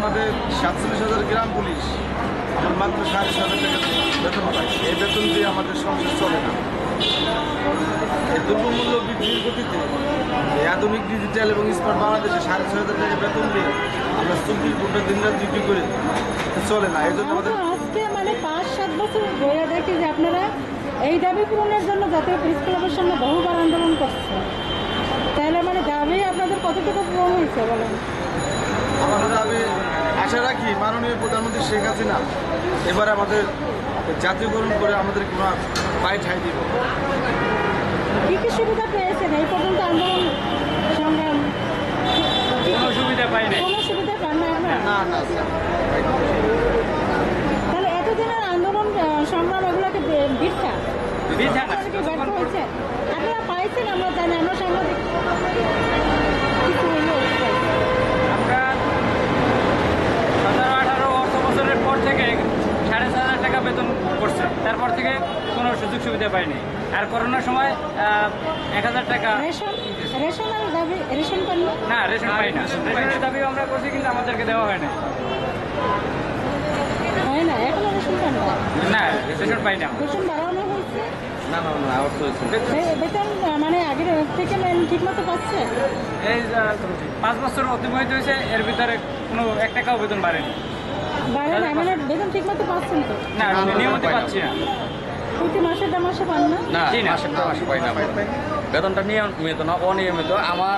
আমাদের 47,000 গ্রাম পুলিশ আমার মাত্র 6,500 টাকা বেতন পায়। এই বেতন দিয়ে আমাদের সংসার চলে না। এই দ্রব্যমূল্য বৃদ্ধির গতিতে এই আধুনিক ডিজিটাল এবং স্মার্ট বাংলাদেশে 6,500 টাকা বেতন দিয়ে আমরা 24 ঘন্টা দিনরাত ডিউটি করি, চলে না। এই জন্য আমাদের আজকে মানে 5-7 বছর ধরে দেখি যে আপনারা এই দাবি পূরণের জন্য জাতীয় প্রেস ক্লাবের সামনে বহুবার আন্দোলন করছে, তাহলে মানে দাবি আপনাদের কতটুকু পূরণ হয়েছে বলেন? আমাদের আমি আশা রাখি মাননীয় প্রধানমন্ত্রী শেখ হাসিনা এবার আমাদের জাতীয়করণ করে আমাদের কোনো পায়ে ঠাঁই দিব। কী কী সুবিধা পেয়েছেন এই পর্যন্ত আন্দোলন সংগ্রাম? কোনো সুবিধা পাই নাই। কোনো সুবিধা পান না আপনারা? না না স্যার, তাহলে এতদিনের আন্দোলন সংগ্রাম এগুলোকে বৃথা বৃথা না। আপনারা কি ব্যর্থ হয়েছে? আপনারা পাইছেন, আমরা জানি, আমরা সাংবাদিক কিছু হইলেও পাইছি। আমরা 17-18 অর্থ বছরের পর থেকে 6,500 টাকা বেতন করছে, তারপর থেকে কোনো সুযোগ সুবিধা পাইনি। আর করোনার সময় 1,000 টাকা। রেশনের দাবি, রেশন পান না? না, রেশন পাই না। রেশনের দাবিও আমরা করছি, কিন্তু আমাদেরকে দেওয়া হয় না। হয় না, এখনো রেশন পান না? না, রেশন পাই না। রেশন বাড়ানো হয়েছে? না না না, অর্থ হয়েছে। বেতন মানে আগের থেকে ঠিক মতো পাচ্ছে? এই 5 বছর অতিবাহিত হয়েছে, এর ভিতরে কোনো 1 টাকাও বেতন বাড়েনি। বাড়ে না মানে বেতন ঠিক মতো পাচ্ছেন তো? না, নিয়মিত পাচ্ছি না। প্রতি মাসে পান না? না, জি না। মাসে পাই না। বেতনটা নিয়মিত না, অনিয়মিত। আমরা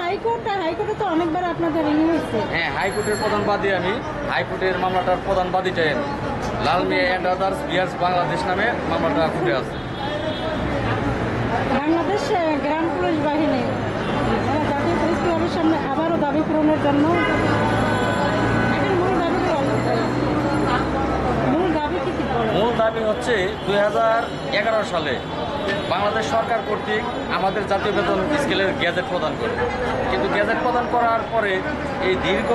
হাইকোর্টে তো অনেকবার আপনাদের রিনিউ হয়েছে। হ্যাঁ, হাইকোর্টের প্রধান বাদী আমি। হাইকোর্টের মামলাটার প্রধান বাদীটাই আমি। লাল মিয়া অ্যান্ড আদার্স বিয়ার্স বাংলাদেশ নামে মামলাটা ফুটে আছে। বাংলাদেশ গ্রাম পুলিশ বাহিনী জাতীয় প্রেস ক্লাবের সামনে আবারও দাবি পূরণের জন্য এখন মূল দাবি কি বলে? মূল দাবি হচ্ছে 2011 সালে বাংলাদেশ সরকার কর্তৃক আমাদের জাতীয় বেতন স্কেলের গ্যাজেট প্রদান করে, কিন্তু গ্যাজেট প্রদান করার পরে এই দীর্ঘ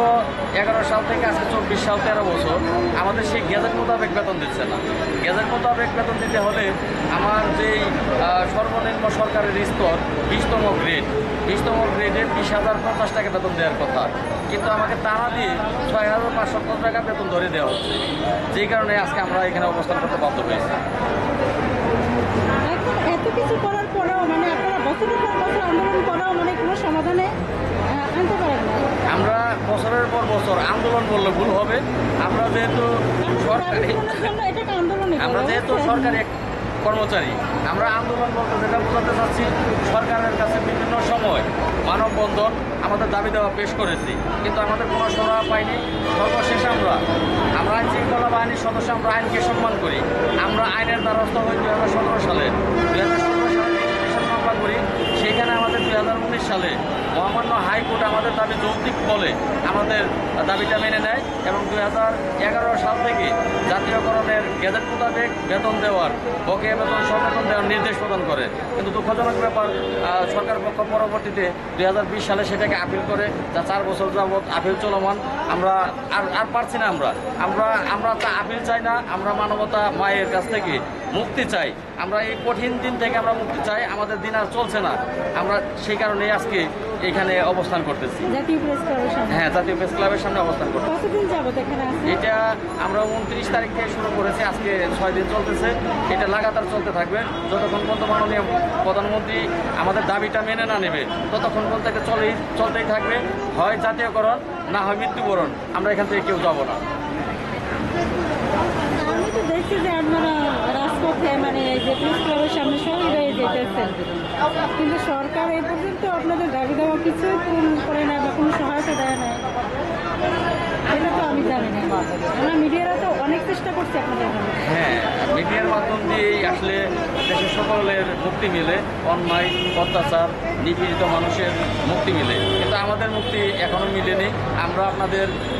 11 সাল থেকে আজকে 24 সাল 13 বছর আমাদের সেই গ্যাজেট মোতাবেক বেতন দিচ্ছে না। গ্যাজেট মোতাবেক বেতন দিতে হলে আমার যেই সর্বনিম্ন সরকারের স্তর 20তম গ্রেড, 20তম গ্রেডে 20,050 টাকা বেতন দেওয়ার কথা, কিন্তু আমাকে তাড়া দিয়ে 6,550 টাকা বেতন ধরে দেওয়া হচ্ছে, যেই কারণে আজকে আমরা এখানে অবস্থান করতে বাধ্য হয়েছি। এখন এত কিছু করার পরেও মানে আপনারা বছরের পর বছর আন্দোলন করাও মানে কোনো সমাধানে আনতে পারেন না? আমরা বছরের পর বছর আন্দোলন বললে ভুল হবে। আমরা যেহেতু সরকারি এটাকে আন্দোলন আমরা যেহেতু সরকারি কর্মচারী, আমরা আন্দোলন বলতে যেটা বোঝাতে চাচ্ছি, সরকারের কাছে বিভিন্ন সময় মানববন্ধন আমাদের দাবি দেওয়া পেশ করেছি, কিন্তু আমাদের কোনো সুরা পাইনি। সর্বশেষ আমরা আইন শৃঙ্খলা বাহিনীর সদস্য, আমরা আইনকে সম্মান করি। আমরা আইনের দ্বারস্থ হই 2017 সালে। 2017 সালে মামলা করি, সেখানে আমাদের 2019 সালে মহামান্য হাইকোর্ট আমাদের দাবি যৌক্তিক বলে আমাদের দাবিটা মেনে নেয় এবং 2011 সাল থেকে জাতীয়করণের গ্যাজেট মোতাবেক বেতন দেওয়ার, বকেয়া বেতন সবেতন দেওয়ার নির্দেশ প্রদান করে। কিন্তু দুঃখজনক ব্যাপার, সরকার পক্ষ পরবর্তীতে 2020 সালে সেটাকে আপিল করে, যা 4 বছর যাবৎ আপিল চলমান। আমরা আর পারছি না। আমরা তা আপিল চাই না, আমরা মানবতা মায়ের কাছ থেকে মুক্তি চাই। আমরা এই কঠিন দিন থেকে আমরা মুক্তি চাই। আমাদের দিন আর চলছে না, আমরা সেই কারণেই আজকে এখানে অবস্থান করতেছি। জাতীয় প্রেস ক্লাবের সামনে? হ্যাঁ, জাতীয় প্রেস ক্লাবের সামনে অবস্থান করতেছি। কতদিন যাবত এখানে আছেন? এটা আমরা 29 তারিখ থেকে শুরু করেছি, আজকে 6 দিন চলতেছে। এটা লাগাতার চলতে থাকবে যতক্ষণ পর্যন্ত মাননীয় প্রধানমন্ত্রী আমাদের দাবিটা মেনে না নেবে, ততক্ষণ পর্যন্ত এটা চলতেই থাকবে। হয় জাতীয়করণ, না হয় মৃত্যুবরণ। আমরা এখান থেকে কেউ যাব না। আমি তো দেখছি যে আপনারা রাজপথে মানে এই যে প্রেস ক্লাবের সামনে সবাই রয়ে যেতেছেন, কিন্তু সরকার এই পর্যন্ত আপনাদের দাবি দেওয়া কিছুই পূরণ করে না বা কোনো সহায়তা দেয় না, এটা তো আমি জানি না। আমরা মিডিয়ারা তো অনেক চেষ্টা করছি আপনাদের জন্য। হ্যাঁ, মিডিয়ার মাধ্যম দিয়েই আসলে দেশের সকলের মুক্তি মিলে, অন্যায় অত্যাচার নিপীড়িত মানুষের মুক্তি মিলে, কিন্তু আমাদের মুক্তি এখনও মিলেনি। আমরা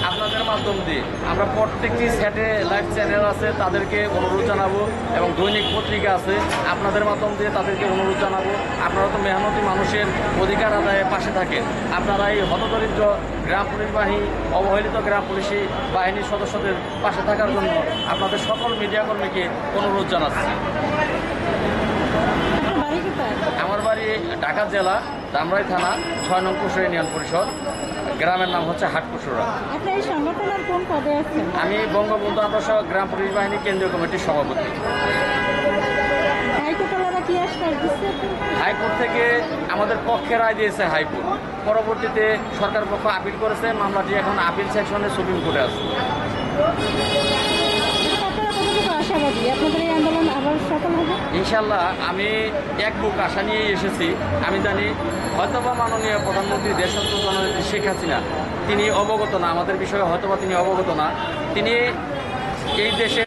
আপনাদের মাধ্যম দিয়ে আমরা প্রত্যেকটি স্যাটেলাইট চ্যানেল আছে তাদেরকে অনুরোধ জানাবো, এবং দৈনিক পত্রিকা আছে আপনাদের মাধ্যম দিয়ে তাদেরকে অনুরোধ জানাবো। আপনারা তো মেহনতি মানুষের অধিকার আদায়ে পাশে থাকেন, আপনারা এই হতদরিদ্র গ্রাম পুলিশ বাহিনী, অবহেলিত গ্রাম পুলিশি বাহিনীর সদস্যদের পাশে থাকার জন্য আপনাদের সকল মিডিয়া কর্মীকে অনুরোধ জানাচ্ছি। আপনার বাড়ি কোথায়? আমার বাড়ি ঢাকা জেলা ধামরাই থানা 6 নং কুশরা ইউনিয়ন পরিষদ, গ্রামের নাম হচ্ছে হাটকুসুরা। আপনি এই সংগঠনের কোন পদে আছেন? আমি বঙ্গবন্ধু আদর্শ গ্রাম পুলিশ বাহিনী কেন্দ্রীয় কমিটির সভাপতি। হাইকোর্টওয়ালারা কি আশ্বাস দিচ্ছে? হাইকোর্ট থেকে আমাদের পক্ষে রায় দিয়েছে হাইকোর্ট, পরবর্তীতে সরকার পক্ষ আপিল করেছে, মামলাটি এখন আপিল সেকশনে সুপ্রিম কোর্টে আছে। আপনারা কতটুকু আশাবাদী আপনাদের এই আন্দোলন আবার সফল হবে? ইনশাল্লাহ আমি এক বুক আশা নিয়েই এসেছি। আমি জানি হয়তোবা মাননীয় প্রধানমন্ত্রী দেশাত্ম জননেত্রী শেখ হাসিনা তিনি অবগত না, আমাদের বিষয়ে হয়তোবা তিনি অবগত না। তিনি এই দেশে